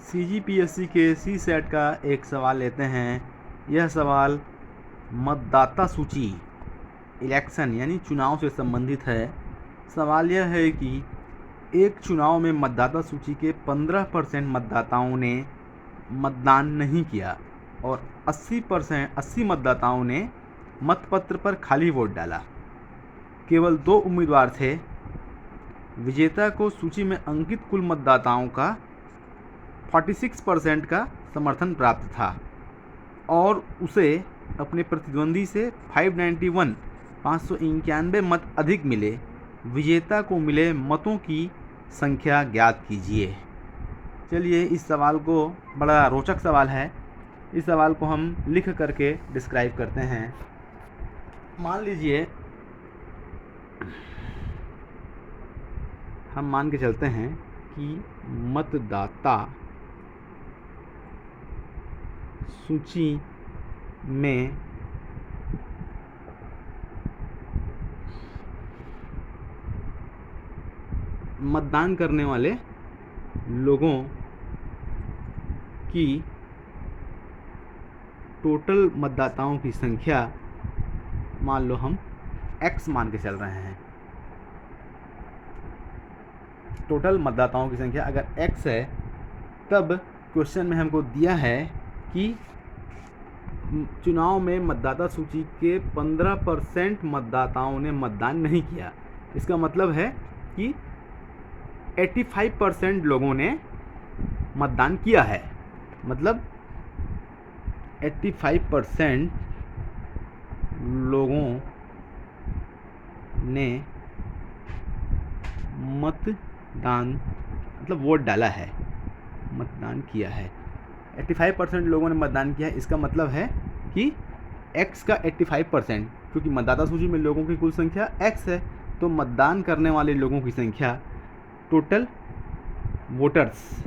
CGPSC के सी set का एक सवाल लेते हैं। यह सवाल मतदाता सूची इलेक्शन यानी चुनाव से संबंधित है। सवाल यह है कि एक चुनाव में मतदाता सूची के 15% मतदाताओं ने मतदान नहीं किया और 80 मतदाताओं ने मतपत्र पर खाली वोट डाला। केवल 2 उम्मीदवार थे। विजेता को सूची में अंकित कुल मतदाताओं का 46% का समर्थन प्राप्त था और उसे अपने प्रतिद्वंदी से 591 मत अधिक मिले। विजेता को मिले मतों की संख्या ज्ञात कीजिए। चलिए, इस सवाल को बड़ा रोचक सवाल है। इस सवाल को हम लिख करके डिस्क्राइब करते हैं। मान लीजिए हम मान के चलते हैं कि मतदाता सूची में मतदान करने वाले लोगों की टोटल मतदाताओं की संख्या मान लो हम x मान के चल रहे हैं। टोटल मतदाताओं की संख्या अगर x है, तब क्वेश्चन में हमको दिया है कि चुनाव में मतदाता सूची के 15% मतदाताओं ने मतदान नहीं किया। इसका मतलब है कि 85% लोगों ने मतदान किया है। मतलब 85% लोगों ने मतदान मतलब वोट डाला है, मतदान किया है। 85% लोगों ने मतदान किया है। इसका मतलब है कि x का 85%, क्योंकि मतदाता सूची में लोगों की कुल संख्या x है, तो मतदान करने वाले लोगों की संख्या टोटल वोटर्स,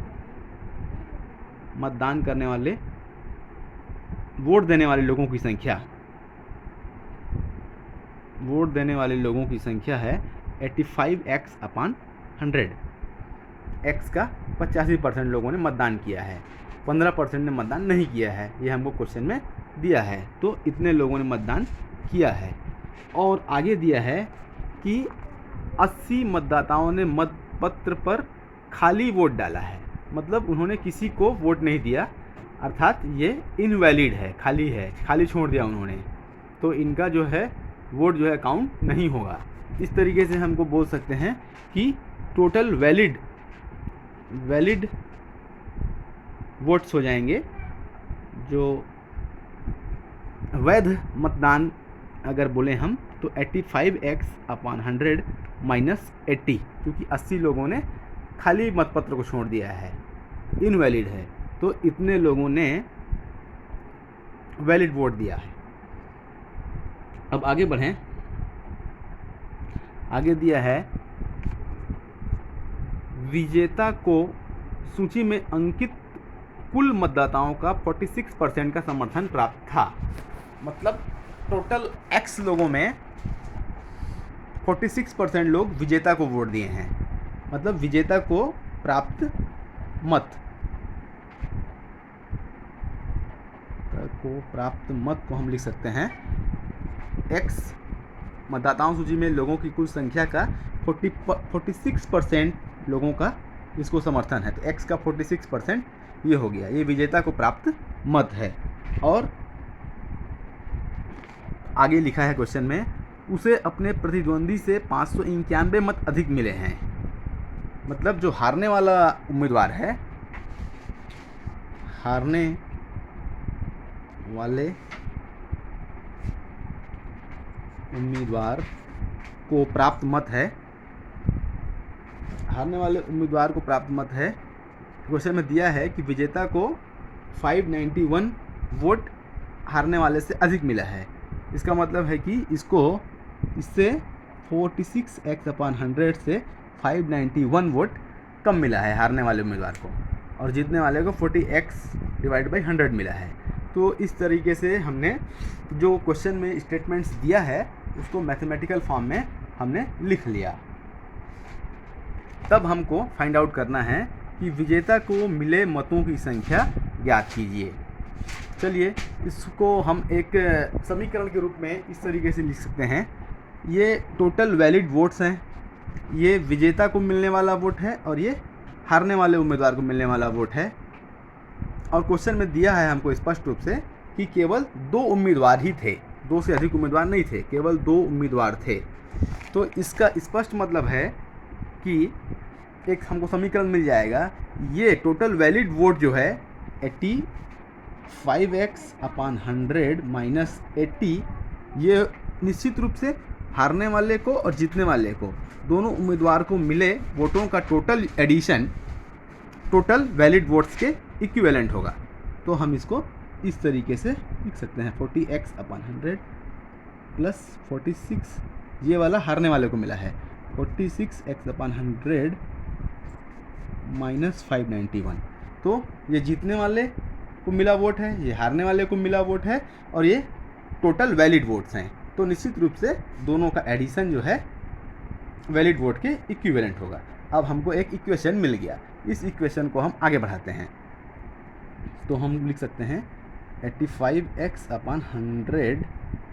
मतदान करने वाले वोट देने वाले लोगों की संख्या, वोट देने वाले लोगों की संख्या है 85x/100। x का 85% लोगों ने मतदान किया है, 15% ने मतदान नहीं किया है। ये हमको क्वेश्चन में दिया है। तो इतने लोगों ने मतदान किया है। और आगे दिया है कि 80 मतदाताओं ने मतपत्र पर खाली वोट डाला है। मतलब उन्होंने किसी को वोट नहीं दिया, अर्थात ये इनवैलिड है, खाली छोड़ दिया उन्होंने। तो इनका जो है वोट जो है काउंट नहीं होगा। इस तरीके से हमको बोल सकते हैं कि टोटल वैलिड वोट्स हो जाएंगे। जो वैध मतदान अगर बोले हम तो 85x/100 - 80, क्योंकि 80 लोगों ने खाली मतपत्र को छोड़ दिया है, इनवैलिड है। तो इतने लोगों ने वैलिड वोट दिया है। अब आगे बढ़ें। आगे दिया है विजेता को सूची में अंकित कुल मतदाताओं का 46% का समर्थन प्राप्त था। मतलब टोटल x लोगों में 46% लोग विजेता को वोट दिए हैं। मतलब विजेता को प्राप्त मत को हम लिख सकते हैं x मतदाताओं सूची में लोगों की कुल संख्या का 46% लोगों का इसको समर्थन है। तो x का 46% ये हो गया, ये विजेता को प्राप्त मत है। और आगे लिखा है क्वेश्चन में, उसे अपने प्रतिद्वंदी से 591 मत अधिक मिले हैं। मतलब जो हारने वाला उम्मीदवार है, हारने वाले उम्मीदवार को प्राप्त मत है, हारने वाले उम्मीदवार को प्राप्त मत है। क्वेश्चन में दिया है कि विजेता को 591 वोट हारने वाले से अधिक मिला है। इसका मतलब है कि इससे 46x/100 से 591 वोट कम मिला है हारने वाले उम्मीदवार को, और जीतने वाले को 40x/100 मिला है। तो इस तरीके से हमने जो क्वेश्चन में स्टेटमेंट्स दिया है उसको मैथमेटिकल फॉर्म में हमने लिख लिया। तब हमको फाइंड आउट करना है कि विजेता को मिले मतों की संख्या ज्ञात कीजिए। चलिए इसको हम एक समीकरण के रूप में इस तरीके से लिख सकते हैं। ये टोटल वैलिड वोट्स हैं, ये विजेता को मिलने वाला वोट है और ये हारने वाले उम्मीदवार को मिलने वाला वोट है। और क्वेश्चन में दिया है हमको स्पष्ट रूप से कि केवल 2 उम्मीदवार ही थे, 2 से अधिक उम्मीदवार नहीं थे, केवल 2 उम्मीदवार थे। तो इसका स्पष्ट मतलब है कि एक हमको समीकरण मिल जाएगा, ये टोटल वैलिड वोट जो है 85x/100 माइनस 80, ये निश्चित रूप से हारने वाले को और जीतने वाले को, दोनों उम्मीदवार को मिले वोटों का total addition total valid votes के इक्विवेलेंट होगा। तो हम इसको इस तरीके से लिख सकते हैं 40x/100 प्लस 46, ये वाला हारने वाले को मिला है, 46x/100 माइनस 591। तो ये जीतने वाले को मिला वोट है, ये हारने वाले को मिला वोट है और ये टोटल वैलिड वोट्स हैं। तो निश्चित रूप से दोनों का एडिशन जो है वैलिड वोट के इक्विवेलेंट होगा। अब हमको एक इक्वेशन मिल गया, इस इक्वेशन को हम आगे बढ़ाते हैं। तो हम लिख सकते हैं 85x/100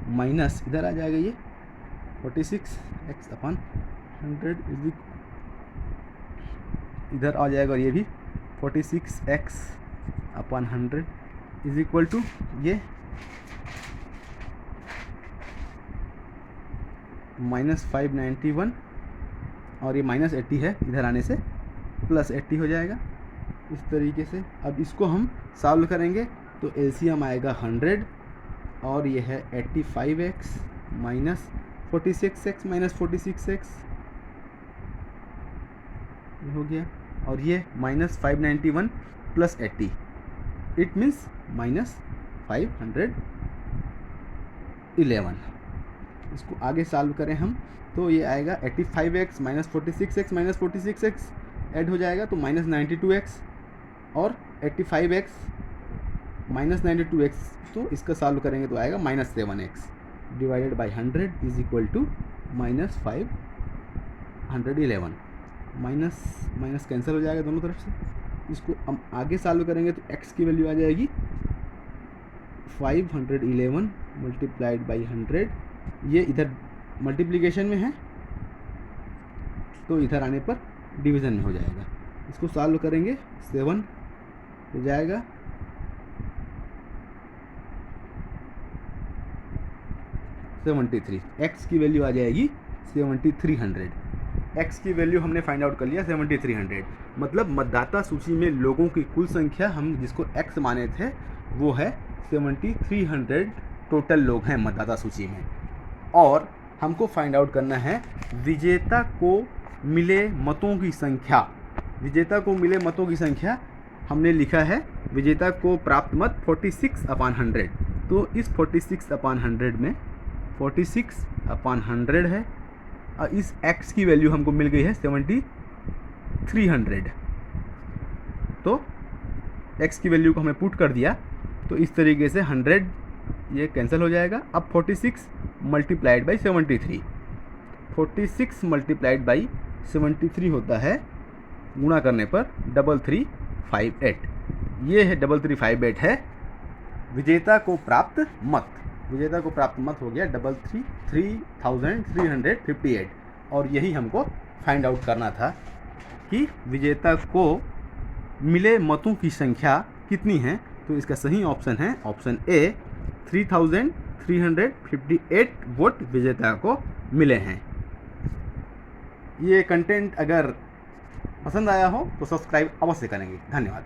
माइनस, इधर आ जाएगा ये 46x/100 इधर आ जाएगा और ये भी 46x/100 इज इक्वल टू ये माइनस 591 और ये माइनस 80 है, इधर आने से प्लस 80 हो जाएगा इस तरीके से। अब इसको हम सॉल्व करेंगे तो एलसीएम आएगा 100 और ये है 85x minus 46x minus 46x ये हो गया, और ये minus 591 plus 80 it means minus 511। इसको आगे सॉल्व करें हम तो ये आएगा 85x minus 46x minus 46x add हो जाएगा तो माइनस 92x और 85x माइनस 92x, तो इसका सॉल्व करेंगे तो आएगा minus 7x divided by 100 is equal to minus 511। Minus minus cancel हो जाएगा दोनों तरफ से। इसको हम आगे सॉल्व करेंगे तो x की वैल्यू आ जाएगी 511 मल्टीप्लाइड बाई 100, ये इधर मल्टीप्लिकेशन में है तो इधर आने पर डिवीज़न में हो जाएगा। इसको सॉल्व करेंगे 7 हो जाएगा, 73। x की वैल्यू आ जाएगी 7300। x की वैल्यू हमने फाइंड आउट कर लिया 7300, मतलब मतदाता सूची में लोगों की कुल संख्या हम जिसको x माने थे वो है 7300 टोटल लोग हैं मतदाता सूची में। और हमको फाइंड आउट करना है विजेता को मिले मतों की संख्या। विजेता को मिले मतों की संख्या हमने लिखा है, विजेता को प्राप्त मत 46/100। तो इस 46/100 में 46/100 है और इस x की वैल्यू हमको मिल गई है 7300। तो x की वैल्यू को हमें पुट कर दिया तो इस तरीके से 100 ये कैंसिल हो जाएगा। अब 46 मल्टीप्लाइड बाई 73, 46 मल्टीप्लाइड बाई 73 होता है गुणा करने पर 3358। ये है 3358 है विजेता को प्राप्त मत। विजेता को प्राप्त मत हो गया 3358 और यही हमको फाइंड आउट करना था कि विजेता को मिले मतों की संख्या कितनी है। तो इसका सही ऑप्शन है ऑप्शन ए, 3358 वोट विजेता को मिले हैं। ये कंटेंट अगर पसंद आया हो तो सब्सक्राइब अवश्य करेंगे। धन्यवाद।